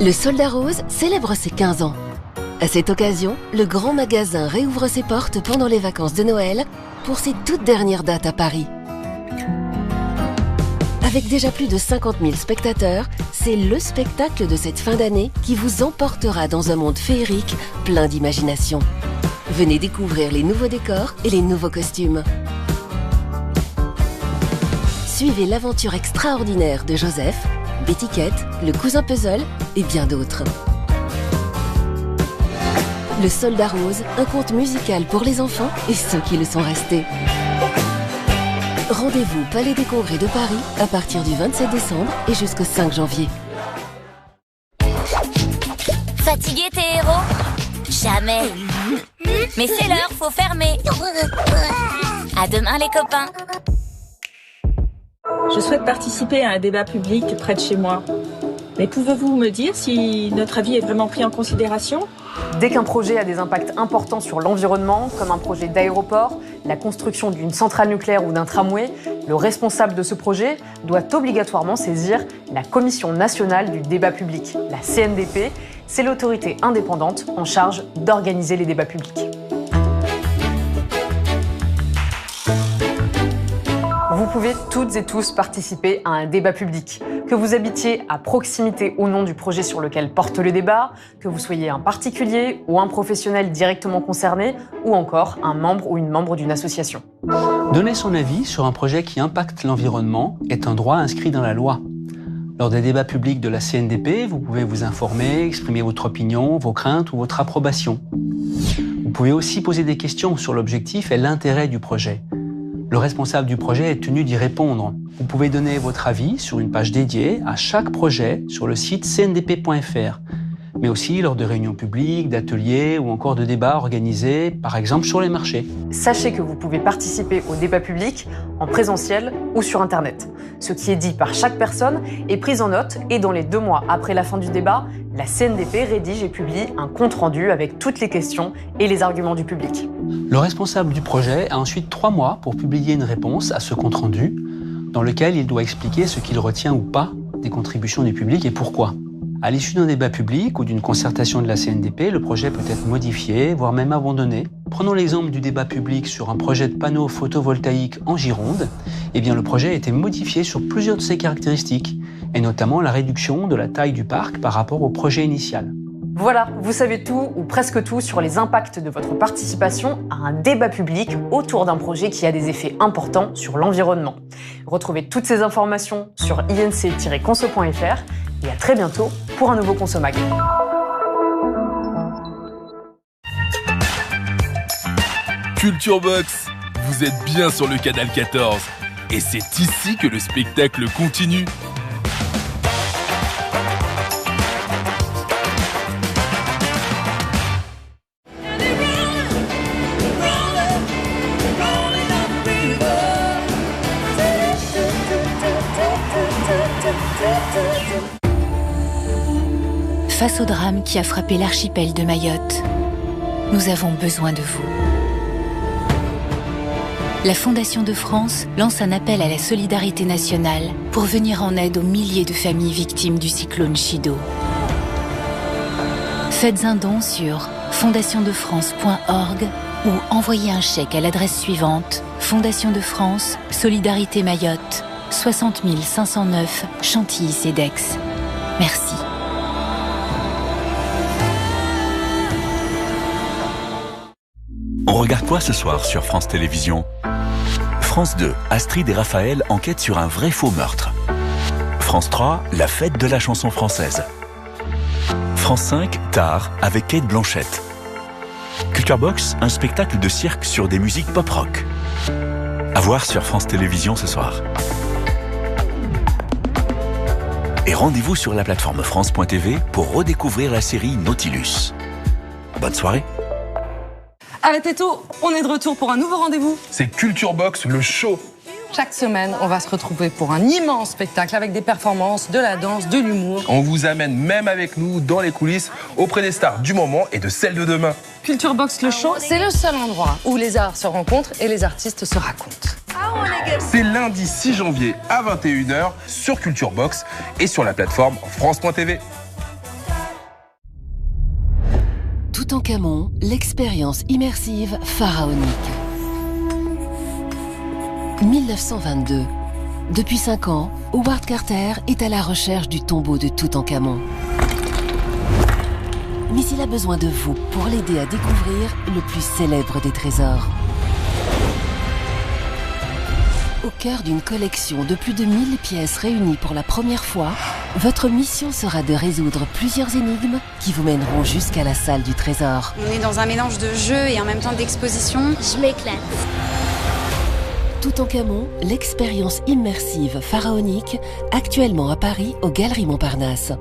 Le Soldat Rose célèbre ses 15 ans. À cette occasion, le grand magasin réouvre ses portes pendant les vacances de Noël pour ses toutes dernières dates à Paris. Avec déjà plus de 50 000 spectateurs, c'est le spectacle de cette fin d'année qui vous emportera dans un monde féerique plein d'imagination. Venez découvrir les nouveaux décors et les nouveaux costumes. Suivez l'aventure extraordinaire de Joseph, Betty-Kette, le cousin Puzzle et bien d'autres. Le Soldat Rose, un conte musical pour les enfants et ceux qui le sont restés. Rendez-vous Palais des Congrès de Paris à partir du 27 décembre et jusqu'au 5 janvier. Fatigué tes héros? Jamais. Mais c'est l'heure, faut fermer. À demain les copains. Je souhaite participer à un débat public près de chez moi. Mais pouvez-vous me dire si notre avis est vraiment pris en considération ? Dès qu'un projet a des impacts importants sur l'environnement, comme un projet d'aéroport, la construction d'une centrale nucléaire ou d'un tramway, le responsable de ce projet doit obligatoirement saisir la Commission nationale du débat public, la CNDP. C'est l'autorité indépendante en charge d'organiser les débats publics. Vous pouvez toutes et tous participer à un débat public. Que vous habitiez à proximité ou non du projet sur lequel porte le débat, que vous soyez un particulier ou un professionnel directement concerné, ou encore un membre ou une membre d'une association. Donner son avis sur un projet qui impacte l'environnement est un droit inscrit dans la loi. Lors des débats publics de la CNDP, vous pouvez vous informer, exprimer votre opinion, vos craintes ou votre approbation. Vous pouvez aussi poser des questions sur l'objectif et l'intérêt du projet. Le responsable du projet est tenu d'y répondre. Vous pouvez donner votre avis sur une page dédiée à chaque projet sur le site cndp.fr, mais aussi lors de réunions publiques, d'ateliers ou encore de débats organisés, par exemple sur les marchés. Sachez que vous pouvez participer au débat public en présentiel ou sur Internet. Ce qui est dit par chaque personne est pris en note et dans les 2 mois après la fin du débat, la CNDP rédige et publie un compte-rendu avec toutes les questions et les arguments du public. Le responsable du projet a ensuite 3 mois pour publier une réponse à ce compte-rendu, dans lequel il doit expliquer ce qu'il retient ou pas des contributions du public et pourquoi. À l'issue d'un débat public ou d'une concertation de la CNDP, le projet peut être modifié, voire même abandonné. Prenons l'exemple du débat public sur un projet de panneaux photovoltaïques en Gironde. Eh bien, le projet a été modifié sur plusieurs de ses caractéristiques, et notamment la réduction de la taille du parc par rapport au projet initial. Voilà, vous savez tout ou presque tout sur les impacts de votre participation à un débat public autour d'un projet qui a des effets importants sur l'environnement. Retrouvez toutes ces informations sur inc-conso.fr et à très bientôt pour un nouveau Consomag. Culture Box, vous êtes bien sur le canal 14 et c'est ici que le spectacle continue. Face au drame qui a frappé l'archipel de Mayotte, nous avons besoin de vous. La Fondation de France lance un appel à la solidarité nationale pour venir en aide aux milliers de familles victimes du cyclone Chido. Faites un don sur fondationdefrance.org ou envoyez un chèque à l'adresse suivante: Fondation de France, Solidarité Mayotte, 60 509 Chantilly-Cedex. Merci. On regarde quoi ce soir sur France Télévisions? France 2, Astrid et Raphaël enquêtent sur un vrai faux meurtre. France 3, la fête de la chanson française. France 5, Tard, avec Kate Blanchett. Culture Box, un spectacle de cirque sur des musiques pop-rock. À voir sur France Télévisions ce soir. Et rendez-vous sur la plateforme France.tv pour redécouvrir la série Nautilus. Bonne soirée. Allez Této, on est de retour pour un nouveau rendez-vous. C'est Culture Box, le show. Chaque semaine, on va se retrouver pour un immense spectacle avec des performances, de la danse, de l'humour. On vous amène même avec nous dans les coulisses auprès des stars du moment et de celles de demain. Culture Box, le show, c'est le seul endroit où les arts se rencontrent et les artistes se racontent. C'est lundi 6 janvier à 21h sur Culture Box et sur la plateforme France.tv. Toutankhamon, l'expérience immersive pharaonique. 1922. Depuis 5 ans, Howard Carter est à la recherche du tombeau de Toutankhamon. Mais il a besoin de vous pour l'aider à découvrir le plus célèbre des trésors. Au cœur d'une collection de plus de 1000 pièces réunies pour la première fois, votre mission sera de résoudre plusieurs énigmes qui vous mèneront jusqu'à la salle du trésor. On est dans un mélange de jeu et en même temps d'exposition. Je m'éclate. Toutankhamon, l'expérience immersive pharaonique, actuellement à Paris aux Galeries Montparnasse.